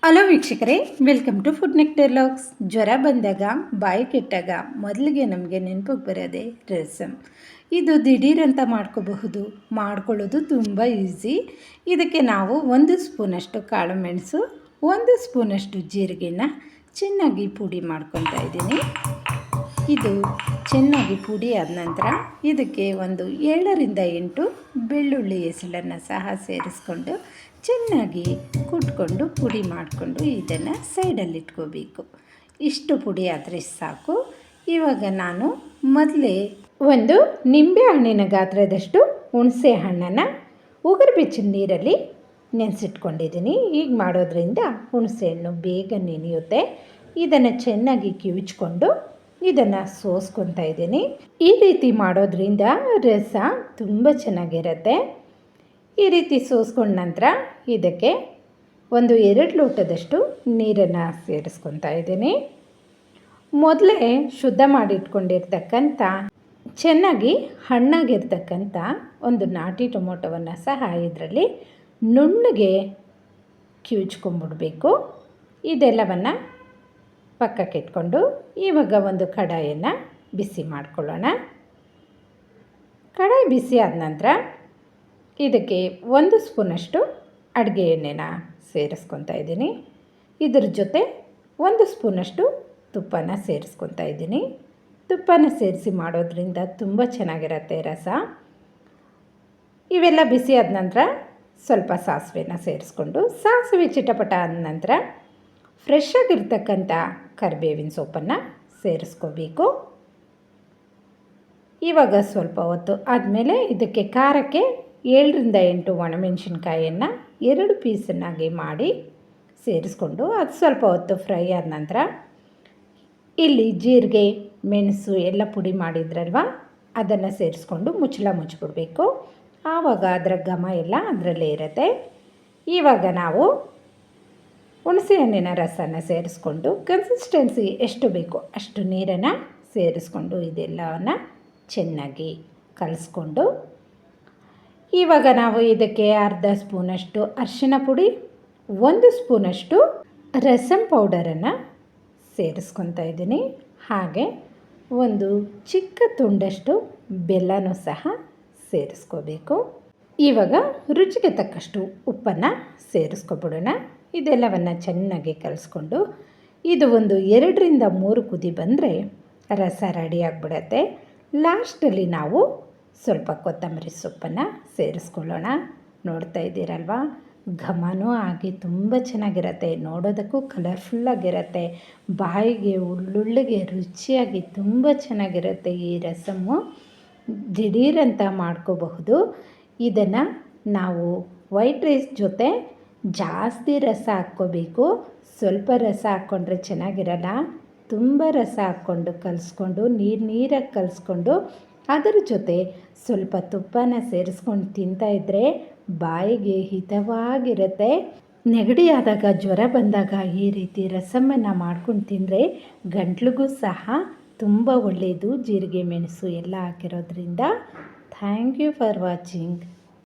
Hello ವೀಕ್ಷಕರೇ, welcome to food nectar logs. ಜ್ವರ ಬಂದಾಗ, ಬಾಯಿ ಕೆಟ್ಟಾಗ ಮೊದಲಿಗೆ ನಮಗೆ ನೆನಪಿಗೆ ಬರೋದೇ ರಸಮ್. ಇದು ದಿಢೀರಂತ ಮಾಡ್ಕೋಬಹುದು, ಮಾಡ್ಕೊಳ್ಳೋದು ತುಂಬ ಈಸಿ. ಇದಕ್ಕೆ ನಾವು 1 ಸ್ಪೂನಷ್ಟು ಕಾಳು ಮೆಣಸು, 1 ಸ್ಪೂನಷ್ಟು ಜೀರಿಗೆನ ಚೆನ್ನಾಗಿ ಪುಡಿ ಮಾಡ್ಕೊತಾ ಇದ್ದೀನಿ. ಇದು ಚೆನ್ನಾಗಿ ಪುಡಿ ಆದ ನಂತರ ಇದಕ್ಕೆ ಒಂದು 7ರಿಂದ 8 ಬೆಳ್ಳುಳ್ಳಿ ಎಸಳನ್ನು ಸಹ ಸೇರಿಸ್ಕೊಂಡು ಚೆನ್ನಾಗಿ ಕುಟ್ಕೊಂಡು ಪುಡಿ ಮಾಡಿಕೊಂಡು ಇದನ್ನು ಸೈಡಲ್ಲಿ ಇಟ್ಕೋಬೇಕು. ಇಷ್ಟು ಪುಡಿ ಆದರೆ ಸಾಕು. ಇವಾಗ ನಾನು ಮೊದಲೇ ಒಂದು ನಿಂಬೆ ಹಣ್ಣಿನ ಗಾತ್ರದಷ್ಟು ಹುಣಸೆ ಹಣ್ಣನ್ನು ಉಗುರು ಬೆಚ್ಚನ ನೀರಲ್ಲಿ ನೆನೆಸಿಟ್ಕೊಂಡಿದ್ದೀನಿ. ಹೀಗೆ ಮಾಡೋದ್ರಿಂದ ಹುಣಸೆ ಹಣ್ಣು ಬೇಗ ನೆನೆಯುತ್ತೆ. ಇದನ್ನು ಚೆನ್ನಾಗಿ ಕಿವುಚ್ಕೊಂಡು ಇದನ್ನು ಸೋಸ್ಕೊತಾ ಇದ್ದೀನಿ. ಈ ರೀತಿ ಮಾಡೋದ್ರಿಂದ ರಸ ತುಂಬ ಚೆನ್ನಾಗಿರುತ್ತೆ. ಈ ರೀತಿ ಸೋಸ್ಕೊಂಡ ನಂತರ ಇದಕ್ಕೆ ಒಂದು 2 ಲೋಟದಷ್ಟು ನೀರನ್ನು ಸೇರಿಸ್ಕೊತಾ ಇದ್ದೀನಿ. ಮೊದಲೇ ಶುದ್ಧ ಮಾಡಿಟ್ಕೊಂಡಿರ್ತಕ್ಕಂಥ ಚೆನ್ನಾಗಿ ಹಣ್ಣಾಗಿರ್ತಕ್ಕಂಥ ಒಂದು ನಾಟಿ ಟೊಮೊಟೊವನ್ನು ಸಹ ಇದರಲ್ಲಿ ನುಣ್ಣಗೆ ಕಿವುಚ್ಕೊಂಡ್ಬಿಡ್ಬೇಕು. ಇದೆಲ್ಲವನ್ನು ಪಕ್ಕಕ್ಕೆ ಇಟ್ಕೊಂಡು ಇವಾಗ ಒಂದು ಕಡಾಯನ್ನು ಬಿಸಿ ಮಾಡ್ಕೊಳ್ಳೋಣ. ಕಡಾಯಿ ಬಿಸಿ ಆದ ನಂತರ ಇದಕ್ಕೆ 1 ಸ್ಪೂನಷ್ಟು ಅಡುಗೆ ಎಣ್ಣೆನ ಸೇರಿಸ್ಕೊತಾ ಇದ್ದೀನಿ. ಇದ್ರ ಜೊತೆ 1 ಸ್ಪೂನಷ್ಟು ತುಪ್ಪನ ಸೇರಿಸ್ಕೊತಾ ಇದ್ದೀನಿ. ತುಪ್ಪನ ಸೇರಿಸಿ ಮಾಡೋದ್ರಿಂದ ತುಂಬ ಚೆನ್ನಾಗಿರುತ್ತೆ ರಸ. ಇವೆಲ್ಲ ಬಿಸಿ ಆದ ನಂತರ ಸ್ವಲ್ಪ ಸಾಸಿವೆನ ಸೇರಿಸ್ಕೊಂಡು ಸಾಸಿವೆ ಚಿಟಪಟ ಆದ ನಂತರ ಫ್ರೆಶ್ ಆಗಿರ್ತಕ್ಕಂಥ ಕರಿಬೇವಿನ ಸೊಪ್ಪನ್ನು ಸೇರಿಸ್ಕೋಬೇಕು. ಇವಾಗ ಸ್ವಲ್ಪ ಹೊತ್ತು ಆದಮೇಲೆ ಇದಕ್ಕೆ ಖಾರಕ್ಕೆ 7ರಿಂದ 8 ಒಣಮೆಣಸಿನ್ಕಾಯಿಯನ್ನು 2 ಪೀಸನ್ನಾಗಿ ಮಾಡಿ ಸೇರಿಸ್ಕೊಂಡು ಅದು ಸ್ವಲ್ಪ ಹೊತ್ತು ಫ್ರೈ ಆದ ನಂತರ ಇಲ್ಲಿ ಜೀರಿಗೆ ಮೆಣಸು ಎಲ್ಲ ಪುಡಿ ಮಾಡಿದ್ರಲ್ವ, ಅದನ್ನು ಸೇರಿಸ್ಕೊಂಡು ಮುಚ್ಚಿಬಿಡಬೇಕು. ಆವಾಗ ಅದರ ಘಮ ಎಲ್ಲ ಅದರಲ್ಲೇ ಇರುತ್ತೆ. ಇವಾಗ ನಾವು ಹುಣಸೆ ಹಣ್ಣಿನ ರಸನ ಸೇರಿಸ್ಕೊಂಡು ಕನ್ಸಿಸ್ಟೆನ್ಸಿ ಎಷ್ಟು ಬೇಕೋ ಅಷ್ಟು ನೀರನ್ನು ಸೇರಿಸ್ಕೊಂಡು ಇದೆಲ್ಲವನ್ನು ಚೆನ್ನಾಗಿ ಕಲಿಸ್ಕೊಂಡು ಇವಾಗ ನಾವು ಇದಕ್ಕೆ ಅರ್ಧ ಸ್ಪೂನಷ್ಟು ಅರಿಶಿನ ಪುಡಿ, 1 ಸ್ಪೂನಷ್ಟು ರಸಮ್ ಪೌಡರನ್ನು ಸೇರಿಸ್ಕೊತಾ ಇದ್ದೀನಿ. ಹಾಗೆ ಒಂದು ಚಿಕ್ಕ ತುಂಡಷ್ಟು ಬೆಲ್ಲನೂ ಸಹ ಸೇರಿಸ್ಕೋಬೇಕು. ಇವಾಗ ರುಚಿಗೆ ತಕ್ಕಷ್ಟು ಉಪ್ಪನ್ನು ಸೇರಿಸ್ಕೊಬಿಡೋಣ. ಇದೆಲ್ಲವನ್ನು ಚೆನ್ನಾಗಿ ಕಲಿಸ್ಕೊಂಡು ಇದು ಒಂದು 2ರಿಂದ 3 ಕುದಿ ಬಂದರೆ ರಸ ರೆಡಿ ಆಗಿಬಿಡತ್ತೆ. ಲಾಸ್ಟಲ್ಲಿ ನಾವು ಸ್ವಲ್ಪ ಕೊತ್ತಂಬರಿ ಸೊಪ್ಪನ್ನು ಸೇರಿಸ್ಕೊಳ್ಳೋಣ. ನೋಡ್ತಾ ಇದ್ದೀರಲ್ವ, ಘಮನೂ ಆಗಿ ತುಂಬ ಚೆನ್ನಾಗಿರುತ್ತೆ. ನೋಡೋದಕ್ಕೂ ಕಲರ್ಫುಲ್ಲಾಗಿರುತ್ತೆ. ಬಾಯಿಗೆ ಉಳ್ಳುಳ್ಳಿಗೆ ರುಚಿಯಾಗಿ ತುಂಬ ಚೆನ್ನಾಗಿರುತ್ತೆ. ಈ ರಸಮ್ಮು ದಿಢೀರಂತ ಮಾಡ್ಕೋಬಹುದು. ಇದನ್ನು ನಾವು ವೈಟ್ ರೈಸ್ ಜೊತೆ ಜಾಸ್ತಿ ರಸ ಹಾಕ್ಕೋಬೇಕು. ಸ್ವಲ್ಪ ರಸ ಹಾಕ್ಕೊಂಡ್ರೆ ಚೆನ್ನಾಗಿರಲ್ಲ. ತುಂಬ ರಸ ಹಾಕ್ಕೊಂಡು ಕಲಿಸ್ಕೊಂಡು ನೀರಾಗಿ ಕಲಿಸ್ಕೊಂಡು ಅದರ ಜೊತೆ ಸ್ವಲ್ಪ ತುಪ್ಪನ ಸೇರಿಸ್ಕೊಂಡು ತಿಂತಾಯಿದ್ರೆ ಬಾಯಿಗೆ ಹಿತವಾಗಿರುತ್ತೆ. ನೆಗಡಿ ಆದಾಗ, ಜ್ವರ ಬಂದಾಗ ಈ ರೀತಿ ರಸಮ್ಮನ್ನು ಮಾಡ್ಕೊಂಡು ತಿಂದರೆ ಗಂಟ್ಲಿಗೂ ಸಹ ತುಂಬ ಒಳ್ಳೆಯದು. ಜೀರಿಗೆ ಮೆಣಸು ಎಲ್ಲ ಹಾಕಿರೋದ್ರಿಂದ. Thank you for watching.